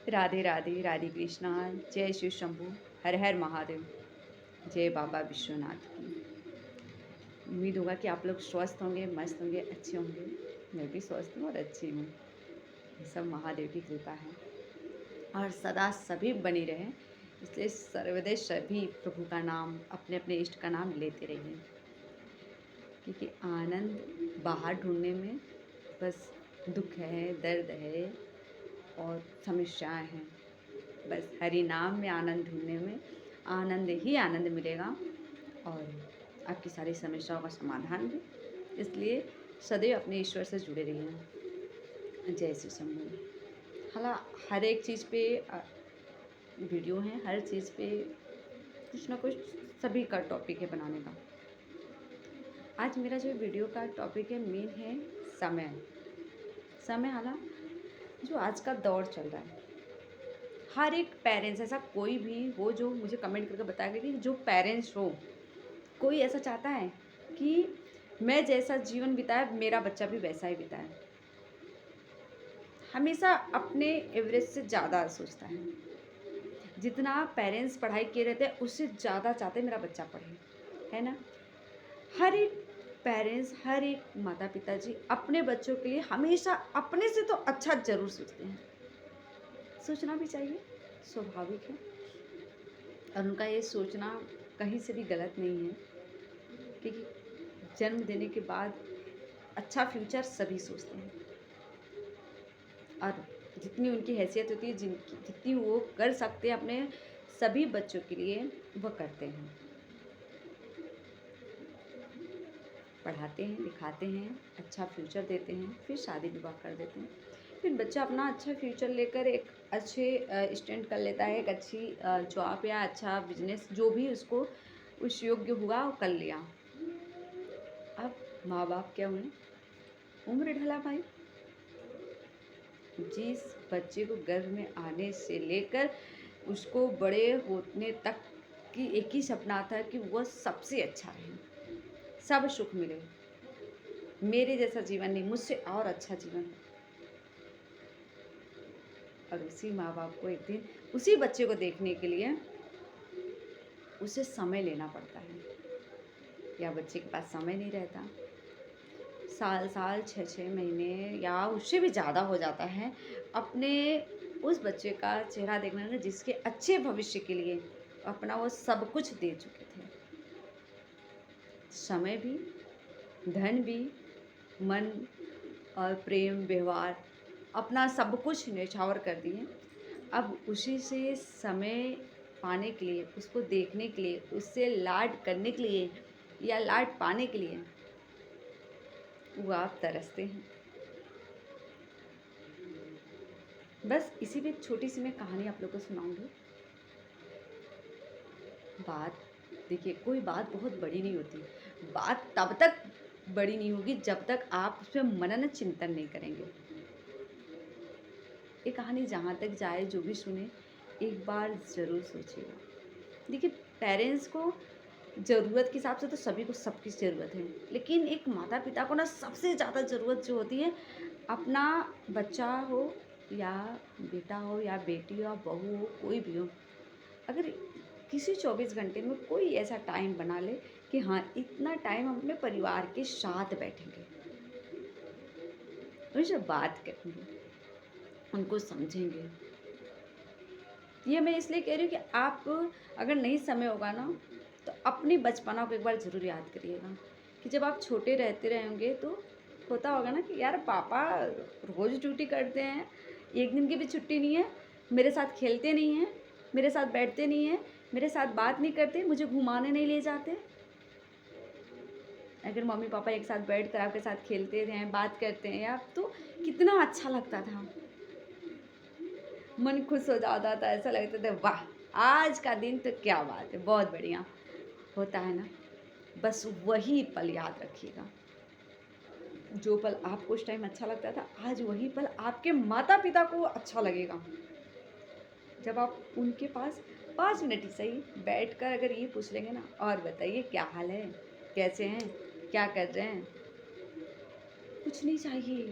राधे राधे, राधे कृष्णा, जय शिव शंभू, हर हर महादेव, जय बाबा विश्वनाथ की। उम्मीद होगा कि आप लोग स्वस्थ होंगे, मस्त होंगे, अच्छे होंगे। मैं भी स्वस्थ हूँ और अच्छी हूँ। ये सब महादेव की कृपा है और सदा सभी बनी रहें। इसलिए सर्वदा सभी प्रभु का नाम, अपने-अपने इष्ट का नाम लेते रहिए। क्योंकि आनंद बाहर ढूँढने में बस दुःख है, दर्द है और समस्याएँ हैं। बस हरि नाम में आनंद ढूँढने में आनंद ही आनंद मिलेगा और आपकी सारी समस्याओं का समाधान भी। इसलिए सदैव अपने ईश्वर से जुड़े रहिए। जय श्री शंभू। हर एक चीज़ पे वीडियो हैं, हर चीज़ पे कुछ ना कुछ सभी का टॉपिक है बनाने का। आज मेरा जो वीडियो का टॉपिक है मेन है समय। समय जो आज का दौर चल रहा है। हर एक पेरेंट्स, ऐसा कोई भी हो जो मुझे कमेंट करके बताएगा कि जो पेरेंट्स हो, कोई ऐसा चाहता है कि मैं जैसा जीवन बिताया मेरा बच्चा भी वैसा ही बिताए। हमेशा अपने एवरेज से ज़्यादा सोचता है। जितना पेरेंट्स पढ़ाई किए रहते हैं उससे ज़्यादा चाहते हैं मेरा बच्चा पढ़े, है ना? हर एक पेरेंट्स, हर एक माता पिता जी अपने बच्चों के लिए हमेशा अपने से तो अच्छा ज़रूर सोचते हैं। सोचना भी चाहिए, स्वाभाविक है और उनका ये सोचना कहीं से भी गलत नहीं है, क्योंकि जन्म देने के बाद अच्छा फ्यूचर सभी सोचते हैं और जितनी उनकी हैसियत होती है, जितनी वो कर सकते हैं अपने सभी बच्चों के लिए, वो करते हैं। पढ़ाते हैं, लिखाते हैं, अच्छा फ्यूचर देते हैं, फिर शादी विवाह कर देते हैं। फिर बच्चा अपना अच्छा फ्यूचर लेकर एक अच्छे स्टैंड कर लेता है, एक अच्छी जॉब या अच्छा बिजनेस जो भी उसको उस योग्य हुआ वो कर लिया। अब माँ-बाप क्या हुए? उम्र ढला भाई। जिस बच्चे को गर्भ में आने से लेकर उसको बड़े होने तक की एक ही सपना था कि वह सबसे अच्छा रहे, सब सुख मिले। मेरे जैसा जीवन नहीं, मुझसे और अच्छा जीवन हो। और उसी माँ-बाप को एक दिन उसी बच्चे को देखने के लिए उसे समय लेना पड़ता है या बच्चे के पास समय नहीं रहता। साल-साल, 6-6 महीने या उससे भी ज़्यादा हो जाता है अपने उस बच्चे का चेहरा देखने में जिसके अच्छे भविष्य के लिए अपना वो सब कुछ दे चुके थे। समय भी, धन भी, मन और प्रेम, व्यवहार अपना सब कुछ न्यौछावर कर दिए। अब उसी से समय पाने के लिए, उसको देखने के लिए, उससे लाड करने के लिए या लाड पाने के लिए वो आप तरसते हैं। बस इसी पे एक छोटी-सी मैं कहानी आप लोगों को सुनाऊँगी। बात देखिए, कोई बात बहुत बड़ी नहीं होती। बात तब तक बड़ी नहीं होगी जब तक आप उसपे मनन चिंतन नहीं करेंगे। ये कहानी जहाँ तक जाए, जो भी सुने, एक बार ज़रूर सोचिएगा। देखिए, पेरेंट्स को ज़रूरत के हिसाब से तो सभी को सबकी ज़रूरत है, लेकिन एक माता-पिता को ना सबसे ज़्यादा ज़रूरत जो होती है, अपना बच्चा हो या बेटा हो या बेटी हो या बहू हो, कोई भी हो, अगर किसी 24 घंटे में कोई ऐसा टाइम बना ले कि हाँ, इतना टाइम हम अपने परिवार के साथ बैठेंगे, उनसे बात करेंगे, उनको समझेंगे। ये मैं इसलिए कह रही हूँ कि आप अगर नहीं समय होगा ना, तो अपनी बचपना को एक बार ज़रूर याद करिएगा कि जब आप छोटे रहते रहेंगे तो होता होगा ना कि यार पापा रोज़ ड्यूटी करते हैं, एक दिन की भी छुट्टी नहीं है, मेरे साथ खेलते नहीं हैं, मेरे साथ बैठते नहीं हैं, मेरे साथ बात नहीं करते, मुझे घुमाने नहीं ले जाते। अगर मम्मी-पापा एक साथ बैठकर आपके साथ खेलते हैं, बात करते हैं या तो कितना अच्छा लगता था। मन खुश हो जाता था, ऐसा लगता था वाह! आज का दिन तो क्या बात है, बहुत बढ़िया, होता है ना? बस वही पल याद रखिएगा। जो पल आपको उस टाइम अच्छा लगता था, आज वही पल आपके माता-पिता को अच्छा लगेगा। जब आप उनके पास 5 मिनट ही सही बैठकर अगर ये पूछ लेंगे ना, और बताइए क्या हाल है? कैसे हैं? क्या कर रहे हैं? कुछ नहीं चाहिए।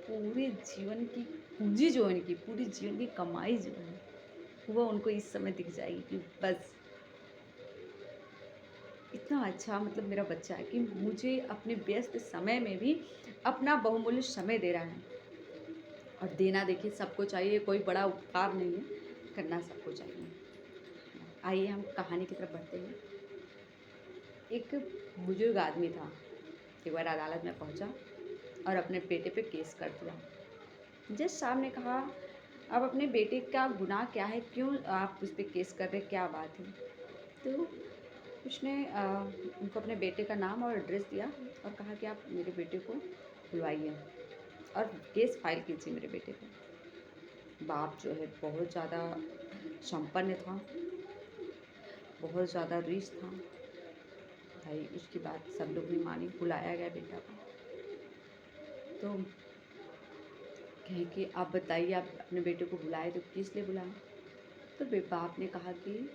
पूरे जीवन की पूंजी जो है उनकी, पूरी जीवन की कमाई जो है, वो उनको इस समय दिख जाएगी कि बस इतना अच्छा मतलब मेरा बच्चा है कि मुझे अपने व्यस्त समय में भी अपना बहुमूल्य समय दे रहा है। और देना देखिए सबको चाहिए, कोई बड़ा उपकार नहीं है, करना सबको चाहिए। आइए हम कहानी की तरफ बढ़ते हैं। एक बुजुर्ग आदमी था, एक बार अदालत में पहुंचा और अपने बेटे पे केस कर दिया। जज साहब ने कहा, अब अपने बेटे का गुनाह क्या है, क्यों आप उस पर केस कर रहे, क्या बात है? तो उसने उनको अपने बेटे का नाम और एड्रेस दिया और कहा कि आप मेरे बेटे को बुलवाइए और केस फाइल कीजिए मेरे बेटे पे। बाप जो है बहुत ज़्यादा संपन्न था, बहुत ज़्यादा रिच था। भाई उसकी बात सब लोग ने मानी, बुलाया गया बेटा को। तो कहे कि आप बताइए, आप अपने बेटे को बुलाए तो किस लिए बुलाए? तो बाप ने कहा कि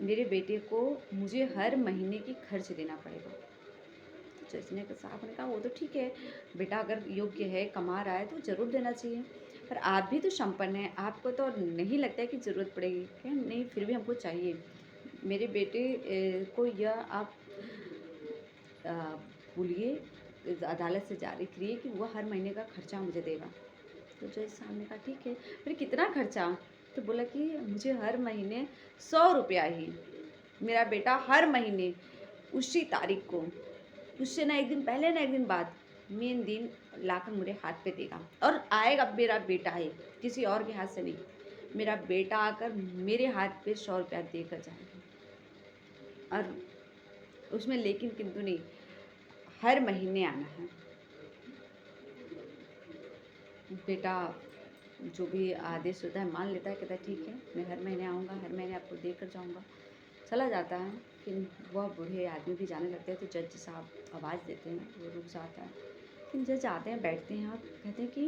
मेरे बेटे को मुझे हर महीने की खर्च देना पड़ेगा। तो जज ने साहब ने कहा वो तो ठीक है बेटा, अगर योग्य है, कमा रहा है तो ज़रूर देना चाहिए, पर आप भी तो संपन्न हैं, आपको तो नहीं लगता है कि ज़रूरत पड़ेगी? क्या नहीं, फिर भी हमको चाहिए। मेरे बेटे को यह आप अ, बोलिए, अदालत से जारी करिए कि वो हर महीने का खर्चा मुझे देगा। तो जज साहब ने कहा ठीक है, फिर कितना खर्चा? तो बोला कि मुझे हर महीने 100 रुपया ही, मेरा बेटा हर महीने उसी तारीख को, उससे ना एक दिन पहले ना एक दिन बाद, मेन दिन लाकर मेरे हाथ पे देगा और आएगा, मेरा बेटा है, किसी और के हाथ से नहीं। मेरा बेटा आकर मेरे हाथ पे 100 रुपया देकर जाएगा और उसमें लेकिन किंतु नहीं, हर महीने आना है। बेटा जो भी आदेश होता है मान लेता है, कहता है ठीक है मैं हर महीने आऊँगा, हर महीने आपको देकर जाऊँगा। चला जाता है। फिर वह बूढ़े आदमी भी जाने लगते हैं तो जज साहब आवाज़ देते हैं, वो रुक जाता है। फिर जज आते हैं, बैठते हैं और कहते हैं कि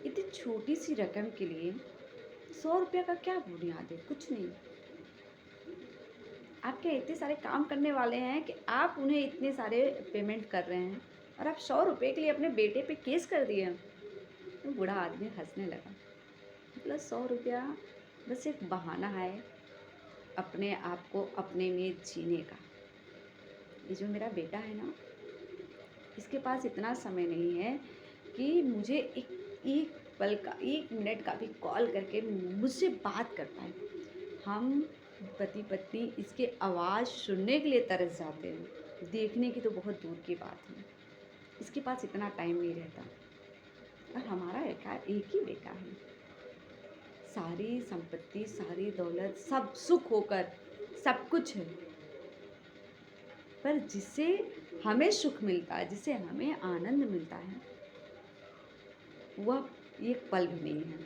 इतनी छोटी सी रकम के लिए 100 रुपया का क्या बुनियाद है? कुछ नहीं। आप क्या इतने सारे काम करने वाले हैं कि आप उन्हें इतने सारे पेमेंट कर रहे हैं और आप 100 रुपये के लिए अपने बेटे पे केस कर दिए? तो बूढ़ा आदमी हंसने लगा, बोला 100 रुपया बस एक बहाना है अपने आप को अपने में जीने का। ये जो मेरा बेटा है ना, इसके पास इतना समय नहीं है कि मुझे एक पल का, 1 मिनट का भी कॉल करके मुझसे बात कर पाए। हम पति पत्नी इसके आवाज़ सुनने के लिए तरस जाते हैं, देखने की तो बहुत दूर की बात है। इसके पास इतना टाइम नहीं रहता। और हमारा एक ही बेटा है, सारी संपत्ति, सारी दौलत, सब सुख होकर सब कुछ है, पर जिससे हमें सुख मिलता है, जिससे हमें आनंद मिलता है, वह एक पल भी नहीं है।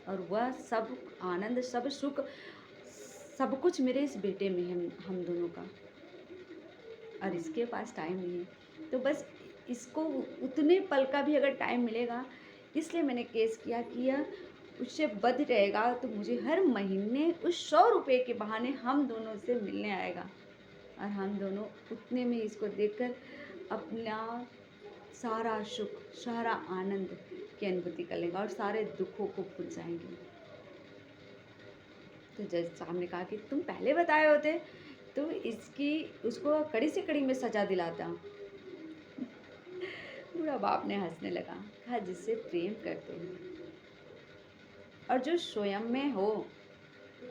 और वह सब आनंद, सब सुख, सब कुछ मेरे इस बेटे में है, हम दोनों का। और इसके पास टाइम नहीं है, तो बस इसको उतने पल का भी अगर टाइम मिलेगा, इसलिए मैंने केस किया कि यह उससे बध रहेगा तो मुझे हर महीने उस 100 रुपये के बहाने हम दोनों से मिलने आएगा और हम दोनों उतने में इसको देखकर अपना सारा सुख, सारा आनंद की अनुभूति कर लेंगे और सारे दुखों को भूल जाएंगे। तो जज साहब ने कहा कि तुम पहले बताए होते तो इसकी उसको कड़ी से कड़ी में सजा दिलाता। बूढ़ा बाप ने हंसने लगा, कहा जिससे प्रेम करते हैं और जो स्वयं में हो,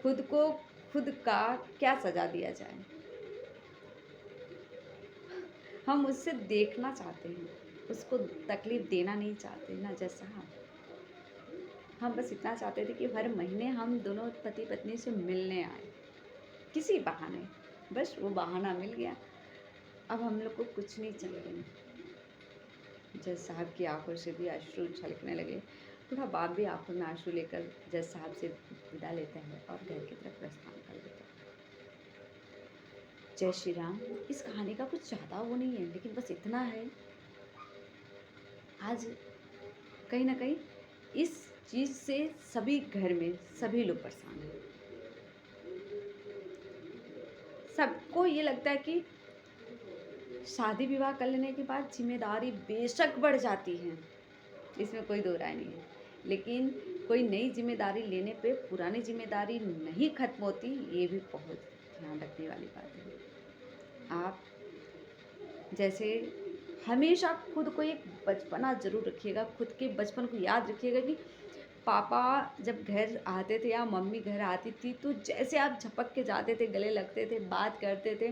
खुद को खुद का क्या सजा दिया जाए? हम उससे देखना चाहते हैं, उसको तकलीफ देना नहीं चाहते ना जज साहब। हम बस इतना चाहते थे कि हर महीने हम दोनों पति पत्नी से मिलने आए किसी बहाने, बस वो बहाना मिल गया। अब हम लोग को कुछ नहीं चाहिए। जज साहब की आंखों से भी अश्रु छलकने लगे। बूढ़ा बाप भी आंखों में आंसू लेकर जज साहब से विदा लेता है और घर की तरफ प्रस्थान कर देता है। जय श्री राम। इस कहानी का कुछ ज़्यादा वो नहीं है, लेकिन बस इतना है, आज कहीं ना कहीं इस चीज़ से सभी घर में सभी लोग परेशान हैं। सबको ये लगता है कि शादी विवाह कर लेने के बाद जिम्मेदारी बेशक बढ़ जाती है, इसमें कोई दो राय नहीं है। लेकिन कोई नई जिम्मेदारी लेने पे पुरानी जिम्मेदारी नहीं खत्म होती, ये भी बहुत ध्यान रखने वाली बात है। आप जैसे हमेशा खुद को एक बचपना ज़रूर रखिएगा, खुद के बचपन को याद रखिएगा कि पापा जब घर आते थे या मम्मी घर आती थी, तो जैसे आप झपक के जाते थे, गले लगते थे, बात करते थे।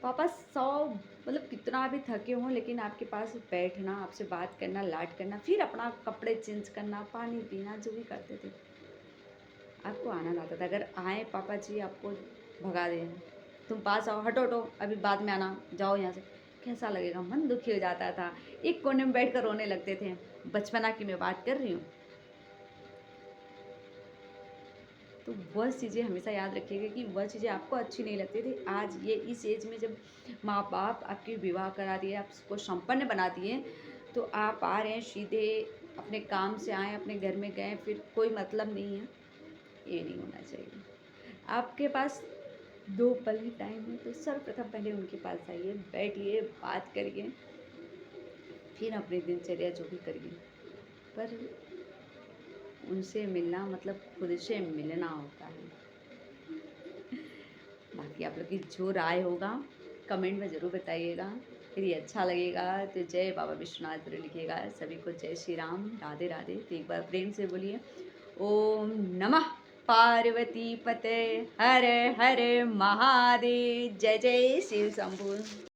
पापा 100 मतलब कितना भी थके हों, लेकिन आपके पास बैठना, आपसे बात करना, लाड करना, फिर अपना कपड़े चेंज करना, पानी पीना, जो भी करते थे, आपको आनंद आता था। अगर आए पापा जी आपको भगा दें, तुम पास आओ, हटो हटो, अभी बाद में आना, जाओ यहाँ से, कैसा लगेगा? मन दुखी हो जाता था, एक कोने में बैठ कर रोने लगते थे। बचपना की मैं बात कर रही हूँ। तो वह चीज़ें हमेशा याद रखिएगा कि वह चीज़ें आपको अच्छी नहीं लगती थी। आज ये इस एज में जब माँ बाप आपके विवाह करा दिए, आपको संपन्न बना दिए, तो आप आ रहे हैं सीधे अपने काम से आए, अपने घर में गए, फिर कोई मतलब नहीं है, ये नहीं होना चाहिए। आपके पास 2 पल ही टाइम है, तो सर्वप्रथम पहले उनके पास आइए, बैठिए, बात करिए, फिर अपनी दिनचर्या जो भी करिए। पर उनसे मिलना मतलब खुद से मिलना होता है। बाकी आप लोग की जो राय होगा कमेंट में ज़रूर बताइएगा। यदि अच्छा लगेगा तो जय बाबा विश्वनाथ ज़रूर लिखिएगा। सभी को जय श्री राम, राधे राधे। तो एक बार प्रेम से बोलिए ओम नमः पार्वती पते हर हर महादेव। जय जय शिव शंभू।